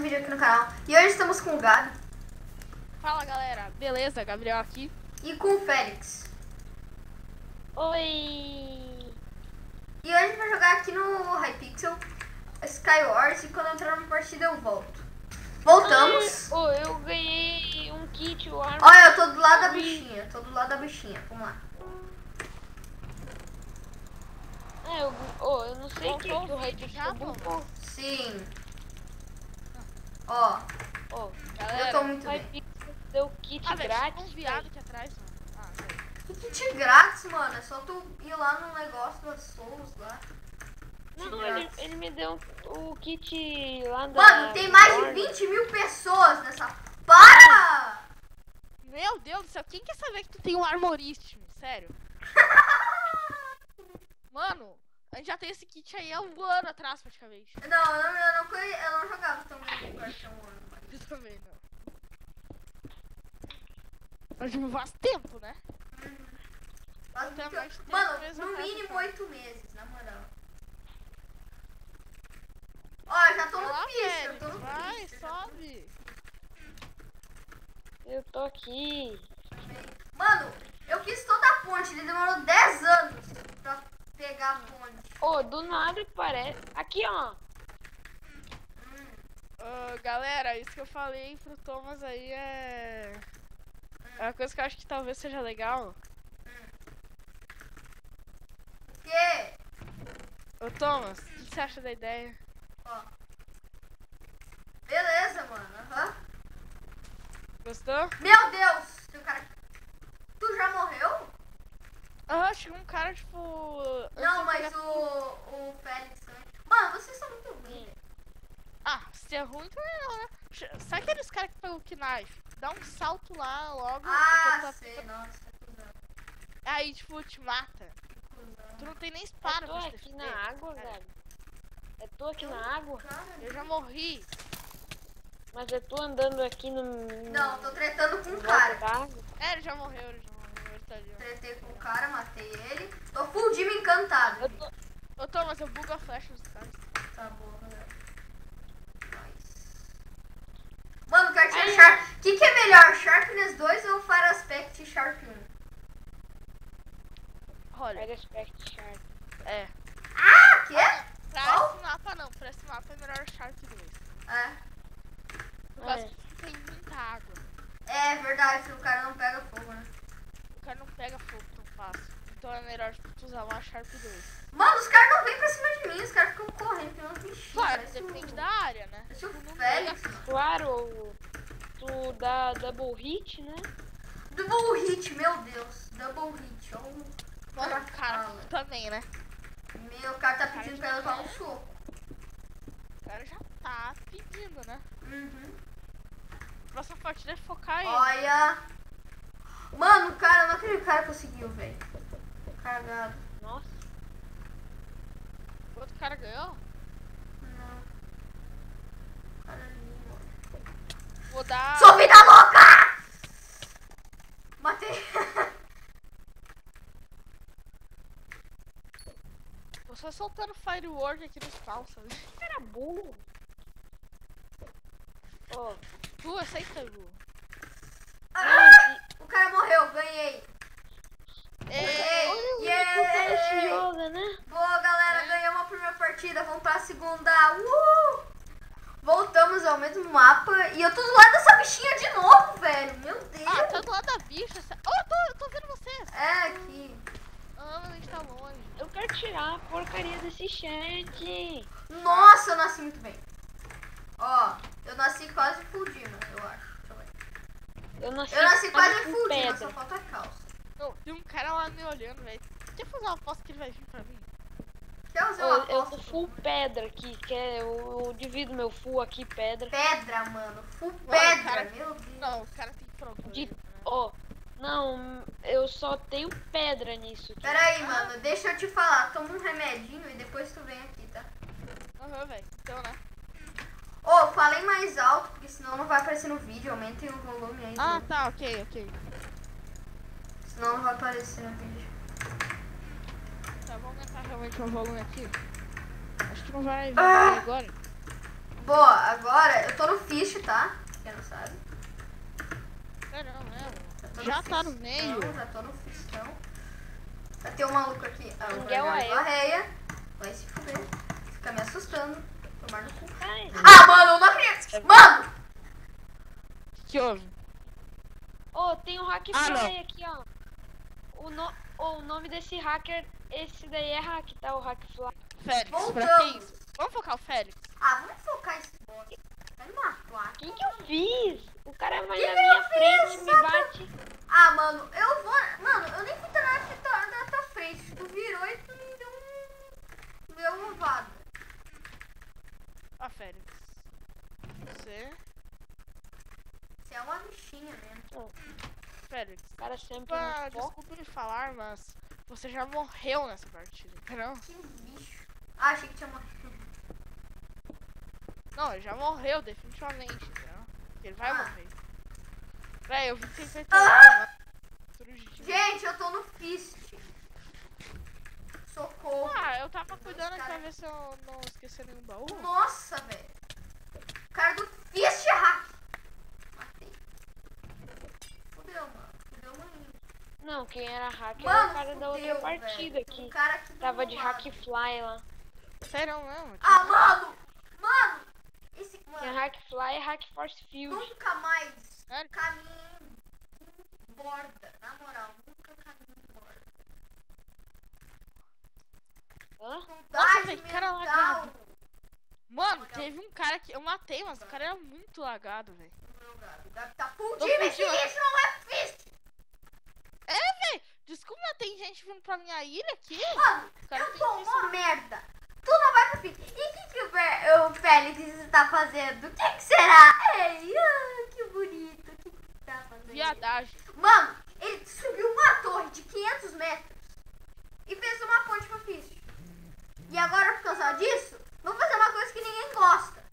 vídeo aqui no canal. E hoje estamos com o Gabi. Fala galera, beleza? Gabriel aqui. E com o Félix. Oi! E hoje a gente vai jogar aqui no Hypixel Skywars. E quando eu entrar na partida eu volto. Voltamos. Eu ganhei um kit, o arma. Olha, eu tô do lado da bichinha. Tô do lado da bichinha. Vamos lá. Eu não sei o que o Hypixel bugou. Sim. Ó. Galera, Eu tô muito O bem. Hypixel deu kit velho, grátis. tem um viado aqui atrás, mano. Que kit grátis, mano. É só tu ir lá no negócio das Souls lá. Não, ele me deu o kit lá da... Mano, tem mais de 20 mil pessoas nessa... Para! Meu Deus do céu, quem quer saber que tu tem um armorist, sério? Mano, a gente já tem esse kit aí há um ano atrás, praticamente. Eu não jogava tão bem com cartão ano. Eu também não. Nós já faz tempo, né? Mano, no mínimo 8 meses, na moral. Ó, eu já tô no piso, eu tô no Vai, piso. sobe. Eu tô aqui. Mano, eu quis toda a ponte, ele demorou 10 anos pra pegar a ponte. Do nada parece. Aqui, ó. Galera, isso que eu falei pro Thomas aí é uma coisa que eu acho que talvez seja legal. O quê? Ô Thomas, o que você acha da ideia? Ó. Beleza, mano. Aham. Gostou? Meu Deus, tem um cara aqui. Tu já morreu? Chegou um cara, tipo... Não, mas o Félix também. Mano, vocês são muito ruins. Se é ruim também não, né? Sabe aqueles caras que pegam o knife? Dá um salto lá logo. Sei, nossa, tá cuzão. Aí, tipo, te mata. Tu não tem nem espada Eu tô pra te aqui defender. na água, velho. Eu tô aqui na água. Eu já morri. Mas eu tô andando aqui no... Não, tô tretando com o volta cara. da água. Ele já morreu, ele tá ali, ó. Tretei com o cara, matei ele. Tô full Jimmy encantado. Eu tô... Ô Thomas, eu bugo a flecha dos caras. Tá bom, galera. Mano, quero te achar. O que é melhor, Sharpness 2 ou Fire Aspect Sharp 1? Olha, Pega aspect sharp. é. Quê? Pra Qual? esse mapa não, pra esse mapa é melhor Shark 2. É. Por causa que tem muita água. É verdade, o cara não pega fogo, né? O cara não pega fogo tão fácil. Então é melhor tipo, tu usar uma Sharp 2. Mano, os caras não vêm pra cima de mim, os caras ficam correndo, tem uns bichinhos. Claro, parece depende da área, né? Esse é o Tu não Félix, pega- mano. Claro, tu dá double hit, né? Double hit, meu Deus. Double hit. Olha o Mano, o cara fala. também, né? Meu, cara tá pedindo pra ela dar um soco. O cara já tá pedindo, né? Uhum. Próxima partida é focar aí. Olha. Mano, cara, não acredito que o cara conseguiu, velho. Cagado. Nossa. O outro cara ganhou? Não. Cara ali, mano. Vou dar. Sou vida louca! Matei. Tô só soltando firework aqui no spawn, sabe? Era burro. Ó. Tu aceita, Gu? O cara morreu, ganhei. O cara se joga, né? Boa, galera, ganhamos a primeira partida. Vamos pra segunda. Voltamos ao mesmo mapa. E eu tô do lado dessa bichinha de novo, velho. Meu Deus. Tá do lado da bicha. Eu tô vendo vocês. É aqui. Mas a gente tá longe. Eu quero tirar a porcaria desse chat. Nossa, eu nasci muito bem. Ó, eu nasci quase full Dima, eu acho. Deixa eu ver. Eu nasci Quase com full Dima, pedra. só falta a calça. Não, tem um cara lá me olhando, velho. Quer fazer uma aposta que ele vai vir pra mim? Quer usar uma Eu aposta? tô full pedra aqui, que é, eu divido meu full aqui, pedra. Pedra, mano. Full Mano, pedra, cara- meu Deus. Não, o cara tem problema. De- né? Ó, não, eu só tenho pedra nisso aqui. Pera aí, mano, deixa eu te falar. Toma um remedinho e depois tu vem aqui, tá? Aham, velho. Então, né? Ô, falem mais alto, porque senão não vai aparecer no vídeo. Aumentem o volume aí. Ah, tá, ok. Senão não vai aparecer no vídeo. Tá, vamos aumentar realmente o volume aqui. Acho que não vai vir agora. Boa, agora eu tô no fish, tá? Quem não sabe. Caramba, Eu tô já tá no fistão, meio. Já tô no fistão. Vai ter um maluco aqui. Ah, o Miguel Bernardo Ael. Barreia. Vai se fuder. Fica me assustando. Tomar no cu. Ai, Ah, mano, eu não acredito. Mano! O que houve? Ô, tem um Hackfly não. aqui, ó. O nome desse hacker, esse daí é hack, tá? O Hackfly. Félix, pra Voltamos. que isso? Vamos focar o Félix. Ah, vamos focar esse bot. Vai me matar. O que eu fiz? O cara vai Que na que minha eu frente, fiz? me bate. Ah, mano, eu vou. Mano, eu nem fui na tua frente. Tu virou e tu me deu um. Deu uma vaga. Ah, Félix. Você, Você é uma bichinha mesmo. Félix. O cara sempre Desculpa, me foca. desculpa me falar, mas você já morreu nessa partida, entendeu? Que bicho. Ah, achei que tinha morrido. Não, ele já morreu definitivamente, entendeu? Ele vai morrer. Véi, eu vi que você fez Gente, eu tô no fist. Socorro. Ah, eu tava cuidando aqui pra ver se eu não esqueci nenhum baú. Nossa, velho. O cara do fist hack. Matei. Fudeu, mano. Fudeu, mano. Não, quem era hacker Mano, era o cara da outra fudeu, partida velho. aqui. Um cara aqui do Tava de meu lado. Hackfly lá. Sério mesmo? Ah, mano! Mano! Esse. Tem Mano, Hackfly e Hack Force Field. nunca mais Sério? caminhe em borda. Na moral, nunca caminhe em borda. Hã? Vontade velho, que cara mental. lagado. Mano, teve um cara que eu matei, mas o cara era muito lagado, velho. O Gabi tá fudido. Tô Esse fudido. lixo não é fist. Desculpa, mas tem gente vindo pra minha ilha aqui. Mano, O cara eu tem tô isso. uma merda. Tu não vai pro fist. E o que o Félix está fazendo? O que será? Ei, que bonito. O que tá fazendo? Viadagem. Mano, ele subiu uma torre de 500 metros e fez uma ponte pro fist. E agora, por causa disso, vou fazer uma coisa que ninguém gosta.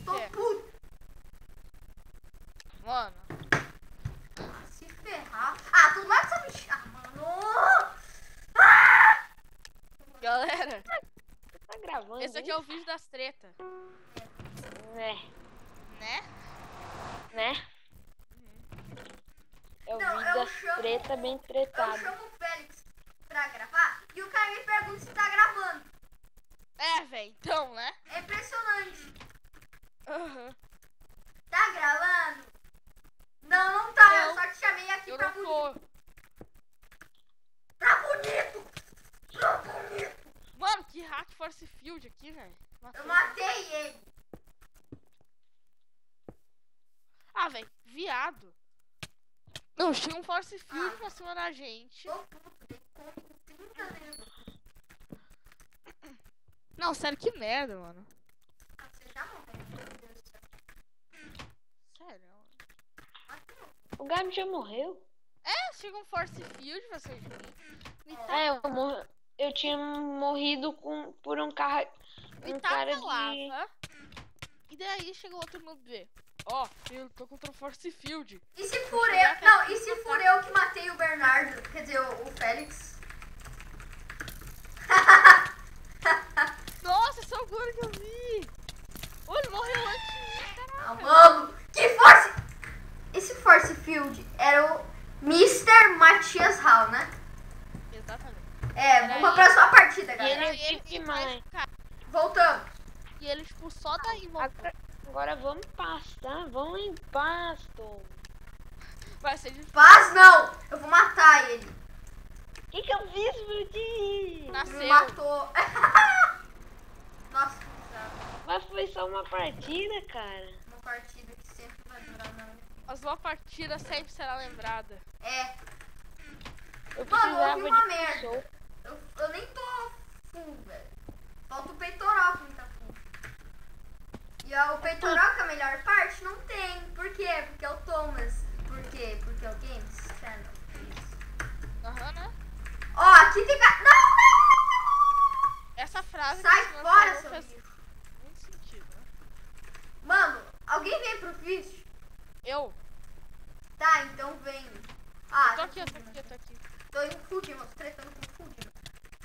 Tô Que? puto. Mano, Se ferrar. Ah, tu vai essa bicha. Ah, mano. galera, Tá gravando? esse aqui é o vídeo das tretas, É, né? né? É o Não, vídeo eu das chamo- treta bem Eu tretado. chamo o Félix pra gravar e o cara me pergunta se tá gravando. É, velho, então, né? É impressionante. Aham. Tá gravando? Não, não tá. Eu Não. só te chamei aqui Eu pra não bonito. tô. Pra bonito. Pra bonito. Mano, que Hack Force Field aqui, velho. Eu matei ele. Ah, velho, viado. Não, tinha um Force Field pra cima da gente. Tô puto. Dei conta com 30 vezes. Não, sério, que merda, mano. Ah, você já morreu. Meu Deus do céu. Sério. Matei. O Gabi já morreu? É, chega um Force Field pra cima de mim. Eu tinha morrido por um cara. Me Um taca cara de. lava. E daí chegou outro no B. Ó, eu tô contra o Force Field. E se for eu... Não, e se for eu que matei o Bernardo? Quer dizer, o Félix? Nossa, esse é o Goro que eu vi. Ô, ele morreu antes de mim, Ah, caralho. mano, que Force... Esse Force Field era o Mr. Matias Hall, né? Exatamente. É, vamos pra próxima partida, E galera. ele- é tipo demais. Voltamos. E ele, tipo, só daí voltou. Agora vamos em paz, tá? Vamos em paz, Tom. Vai ser difícil. Paz não, eu vou matar ele. O que eu fiz, Brudi? Me Nasceu. matou. Nossa, que bizarro. Mas foi só uma partida, cara. Uma partida que sempre vai durar na minha vida. A sua partida sempre será lembrada. É, Eu Mano, houve precisava uma de merda. soco. eu nem tô full, velho. Falta o peitoral que não tá full. E o peitoral, que é a melhor parte, não tem. Por quê? Porque é o Thomas. Por quê? Porque é o Games Channel. Isso. Aham, né? Ó, aqui tem... Não! Essa frase Sai que o senhor fora, falou seu faz lixo. muito sentido, né? Mano, alguém vem pro fish? Eu? Tá, então vem. Ah, Tô aqui, eu tô fudindo. aqui, eu tô aqui. Tô em fudindo, tô tretando com fudindo.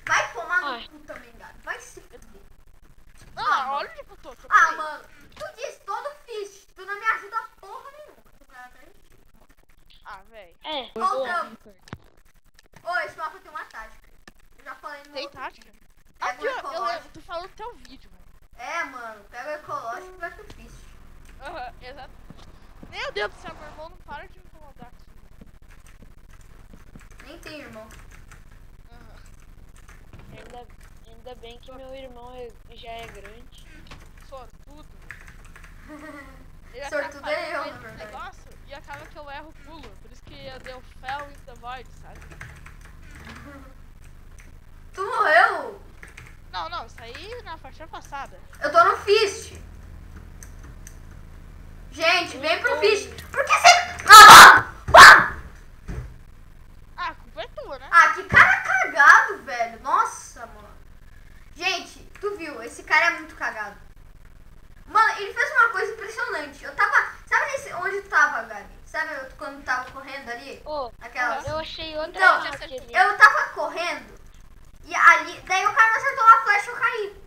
Vai tomar Ai. no cu também, gato. Vai se fuder. Não, Ah, olha onde que eu tô. Ah, mano, tática. Pega Aqui, o ó, eu ecológico. tô falando do teu vídeo, mano. É, mano, pega o ecológico e vai pro Fist. Aham, exato. Meu Deus do céu, meu irmão não para de me incomodar aqui. Nem tem irmão. Aham. Ainda bem que meu irmão já é grande. Sortudo. Sortudo é eu, na esse verdade. negócio e acaba que eu erro o pulo. Por isso que eu dei o Fell in the Void, sabe? Tu morreu? Não, isso aí na partida passada. Eu tô no Fist. Gente, vem pro Fist. Por que você... Ah, a culpa é tua, né? Ah, que cara cagado, velho. Nossa, mano. Gente, tu viu? Esse cara é muito cagado. Mano, ele fez uma coisa impressionante. Eu tava... Sabe onde tu tava, Gabi? Sabe quando tava correndo ali? Ô, Aquelas... eu achei outra Então, hack ali. eu tava correndo. E ali... Daí o cara me acertou uma flecha e eu caí.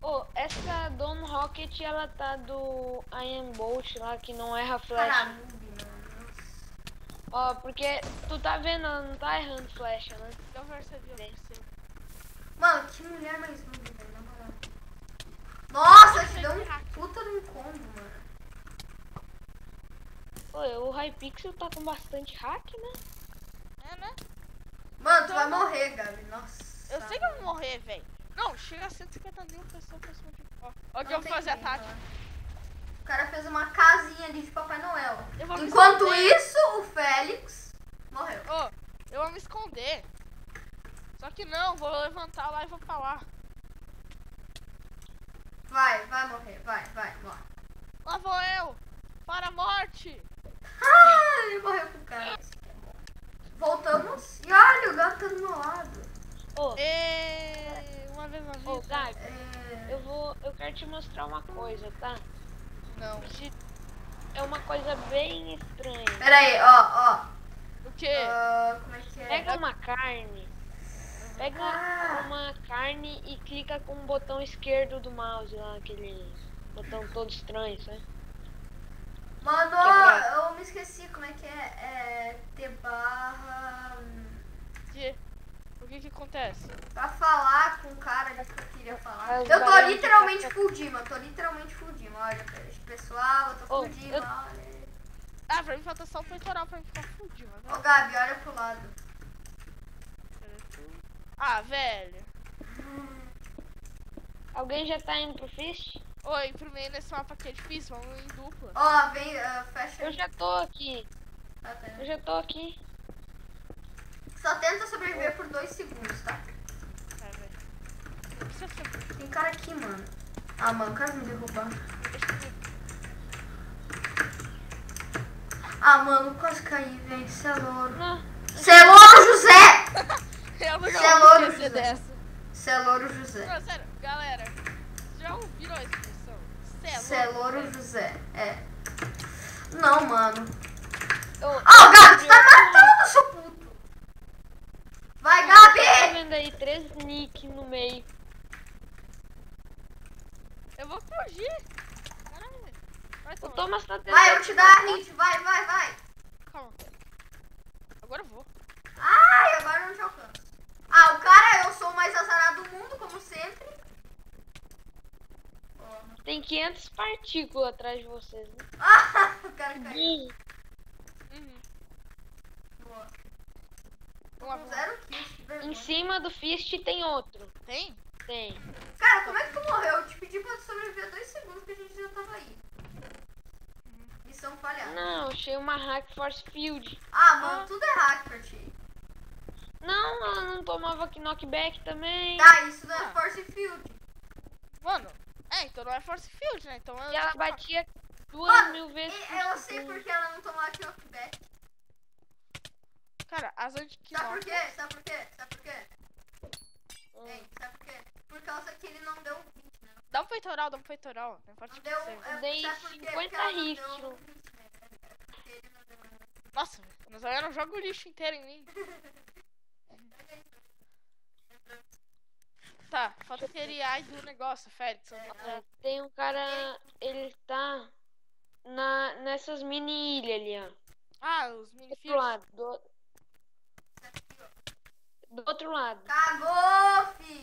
Ô, essa Dawn Rocket, ela tá do Iron Bolt lá, que não erra flecha. Caralho, mano. Ó, porque tu tá vendo, ela não tá errando flecha, né? Eu percebi, eu percebi. Mano, que mulher mais noob, velho, na moral. Nossa, te deu um puta de um combo, mano. Ô, o Hypixel tá com bastante hack, né? É, né? Mano, tu vai morrer, Gabi. Nossa. Eu sei que eu vou morrer, velho. Não, chega a 150 mil pessoas pra cima de... Ó, que eu Não vou tem fazer a quem, tática. mano. O cara fez uma casinha ali de Papai Noel. Eu vou me Enquanto esconder. isso, o Félix morreu. Ô, eu vou me esconder. Só que não, vou levantar lá e vou pra lá. Vai morrer. Morre. Lá vou eu. Para a morte. Ah, ele morreu com o cara. Voltamos. E olha, o gato tá do meu lado. Ô, Uma vez na vida. ô, Gabi, É... eu quero te mostrar uma coisa, tá? Não. É uma coisa bem estranha. Pera aí, ó. O quê? Como é que é? Pega uma carne. Pega Ah. uma carne e clica com o botão esquerdo do mouse lá, aquele botão todo estranho, sabe? Mano, Quebrar. eu me esqueci como é que é. É T barra... O que acontece? Pra falar com o cara ali que eu queria falar. Os Eu tô barulhos literalmente de- full Dima. Olha, pessoal, eu tô Ô, full Dima, eu- olha. Ah, pra mim falta só o peitoral pra mim ficar fudido. Ô, Gabi, olha pro lado. Ah, velho. Alguém já tá indo pro Fist? Oi, pro meio nesse mapa aqui é difícil, vamos em dupla. Ó, vem, fecha. Eu já tô aqui. Tá, tá. Eu já tô aqui. Só tenta sobreviver por 2 segundos, tá? Tá, velho. Não precisa ser... Tem cara aqui, mano. Ah, mano, o cara me derrubar. Ah, mano, quase caí, velho. Cê é louro. Não. Cê é louro, José! Eu não Cê é vou louro, esquecer José. dessa. Cê é louro, José. Não, sério, galera. Vocês já ouviram a expressão? Cê é louro, José. É. Não, mano. Eu, Ah, o Gabi, tu tá matando, seu puto. Vai, Tá Gabi! vendo aí 3 nick no meio. Eu vou fugir. Caralho. Vai O tomar. Thomas tá tentando. Vai, eu te dar a hit. Vai. Calma. Agora eu vou. Ai, agora eu não te alcanço. Ah, o cara, eu sou o mais azarado do mundo, como sempre. Porra. Tem 500 partículas atrás de vocês, né? Ah, o cara caiu. Uhum. Boa. Vamos lá, Com vamos lá. 0 kills, que vergonha. Em cima do Fist tem outro. Tem? Tem. Cara, como é que tu morreu? Eu te pedi pra sobreviver 2 segundos que a gente já tava aí. Missão falhada. Não, achei uma hack Force Field. Ah, mano, tudo é hack pra ti. Não, ela não tomava knockback também. Tá, isso não é Ah. Force Field. Mano, então não é Force Field, né? Então E ela batia Mano, 2000 vezes por eu sei segundo. porque ela não tomou knockback. Cara, as anti Sabe por quê? Sabe por quê? Ei, sabe por quê? Por causa que ele não deu 20, né? Dá um peitoral. Não pode Não deu. ser. Dei Sabe por quê? 50 Porque ela não rift. deu 20, né? É porque ele não deu mais. Nossa, mas eu não jogo o lixo inteiro em mim. Tá, falta aquele ai do negócio, Félix. É, tem um cara, ele tá nessas mini ilhas ali, ó. Ah, os Do outro minifios. lado. Do outro lado. Cagou, fi!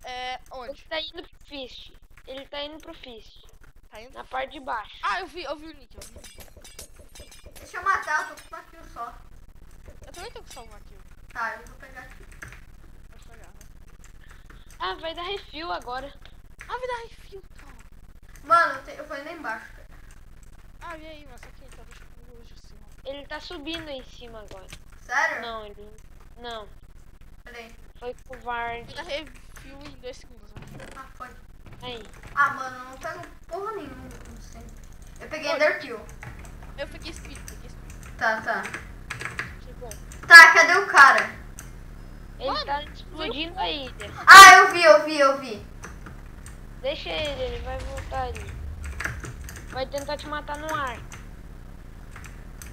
É, Ele onde? tá indo pro Fist. Ele tá indo pro Fist. Tá indo? Na parte de baixo. Ah, eu vi o Nick, eu vi o Nick. Deixa eu matar, eu tô com uma kill só. Eu também tô com só uma kill. Tá, eu vou pegar aqui. Pode pegar, né? Ah, vai dar refil agora. Ah, vai dar refil, calma. Mano, eu vou indo aí embaixo, cara. Ah, e aí, mas aqui, então deixa eu hoje assim, ó. Ele tá subindo em cima agora. Sério? Não, ele... Não, Peraí. foi covarde. Vai dar refil em 2 segundos, né? Ah, foi. Aí. Ah, mano, eu não pego porra nenhuma, como sempre. Eu peguei Oi. Ender Kill. Eu peguei speed. Tá, tá. Que bom. Tá, cadê o cara? Ele Mano, tá explodindo a ilha. Ah, eu vi. Deixa ele vai voltar ali. Vai tentar te matar no ar.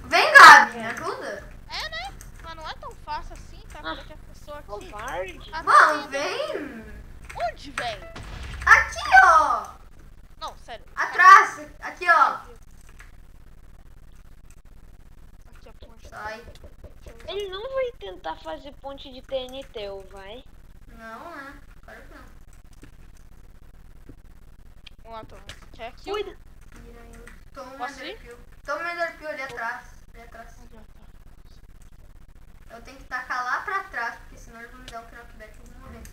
Vem, Gabi, me ajuda. É, né? Mas não é tão fácil assim, tá? Ah. Porque a pessoa aqui... Covarde. Ah, Mano, tá vem. onde, velho? Aqui, ó. Não, sério. Atrás. Aqui, ó. Aqui a ponte. Sai. Ele não vai tentar fazer ponte de TNT, ou vai? Não, né? Claro que não. Vamos lá, Thomas. Quer aqui? Cuida. Toma um Posso Ender ir? Kill. Toma um Ender Kill ali atrás. Ali atrás. Eu tenho que tacar lá pra trás, porque senão eles vão me dar o knockback e eu vou morrer.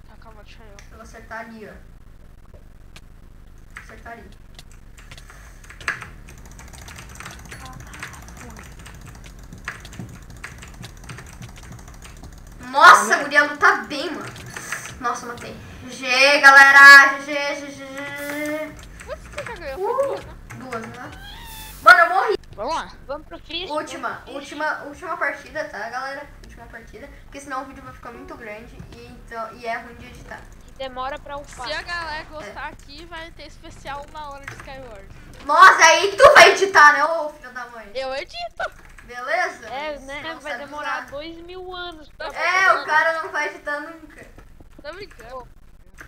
Tá, calma, deixa eu. Eu vou acertar ali, ó. Acertar ali. Nossa, a guria luta bem, mano. Nossa, matei. GG, galera. GG. Quantos que você ganhou? Foi duas, né? Duas, né? Mano, eu morri. Vamos lá. Vamos pro Fist. Última partida, tá, galera? Última partida. Porque senão o vídeo vai ficar muito grande e é ruim de editar. Demora pra upar. Se a galera gostar aqui, vai ter especial 1 hora de Skyward. Nossa, aí tu vai editar, né, ô filho da mãe? Eu edito. Beleza? É, Mas né? não Vai sabe demorar usar. 2000 anos pra É, o cara não vai editar nunca. Tô brincando.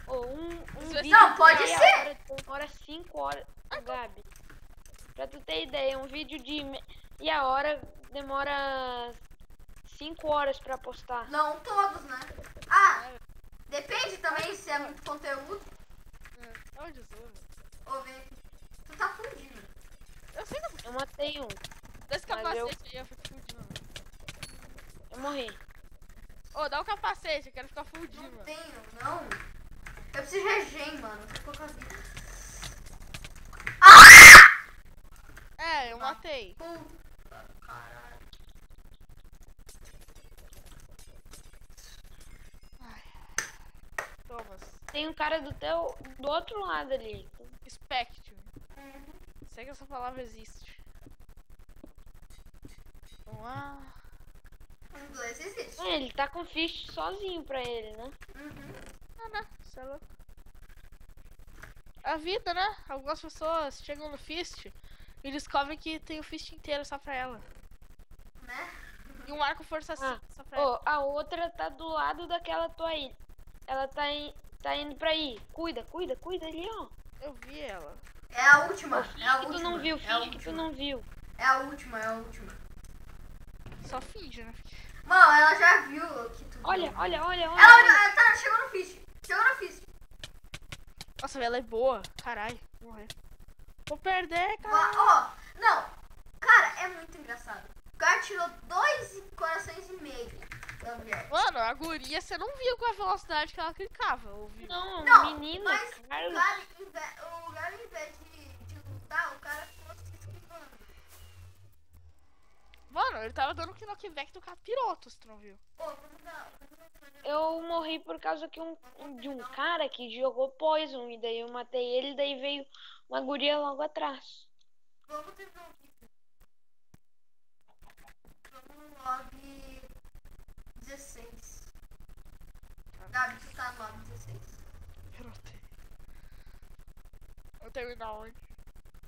um Não, vídeo pode de meia ser. hora demora 5 horas. Gabi, pra tu ter ideia, um vídeo de meia hora demora 5 horas pra postar. Não todos, né? Ah, depende também se é muito conteúdo. Oh, Jesus. Ô, vem aqui. Tu tá fundindo. Eu sei que Eu matei um, desse Mas capacete aí, eu fico fudindo. eu morri. Ô, dá o capacete, eu quero ficar fudindo. Não Mano. tenho, não. Eu preciso de regen, mano. Ficou com a vida. É, eu matei. Puta, caralho. Thomas. Tem um cara do outro lado ali. Spectre. Sei que essa palavra existe. Vamos lá. Em inglês existe. Ele tá com Fist sozinho pra ele, né? Ah, né? Isso é louco. A vida, né? Algumas pessoas chegam no Fist e descobrem que tem o Fist inteiro só pra ela. Né? E um arco força Ah, só pra ela. Ó, a outra tá do lado daquela tua ilha. Ela tá indo pra aí. Cuida ali, ó. Eu vi ela. É a última. Ó, finge É a que tu última. não viu, É a finge que tu última. não viu. É a última, é a última. Só finge, né? Mano, ela já viu que tu. Olha. Ela tá, chegou no Fist. Chegou no Fist. Nossa, ela é boa. Caralho, vou morrer. Vou perder, cara. Ó, não. Cara, é muito engraçado. O cara tirou 2 corações e meio. Gabriel. Mano, a guria, você não viu com a velocidade que ela clicava, ouviu? Não, Não, menina, mas Carlos. o Gabi, em vez de lutar, o cara ficou se esquivando. Mano, ele tava dando knockback do capiroto, você não viu? Ô, vamos dar. Eu morri por causa de um cara que jogou poison. E daí eu matei ele, daí veio uma guria logo atrás. Vamos ter um vídeo. Vamos no lobby 16. Gabi, tu tá no lobby 16. Eu não tenho. Vou terminar onde?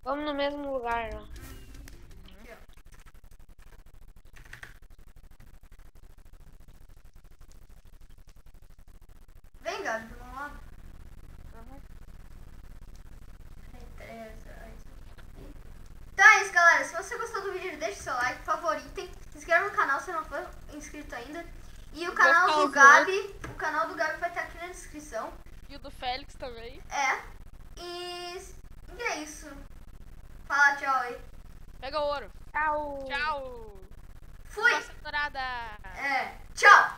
Vamos no mesmo lugar, ó. Aqui, ó. Vem, Gabi, vamos lá. Então é isso, galera. Se você gostou do vídeo, deixe seu like, favoritem, se inscreva no canal se não for inscrito ainda. E o canal do Gabi vai estar aqui na na descrição. E o do Félix também. E é isso. Fala tchau aí. Pega o ouro. Tchau. Tchau. Fui. Nossa dourada. Tchau.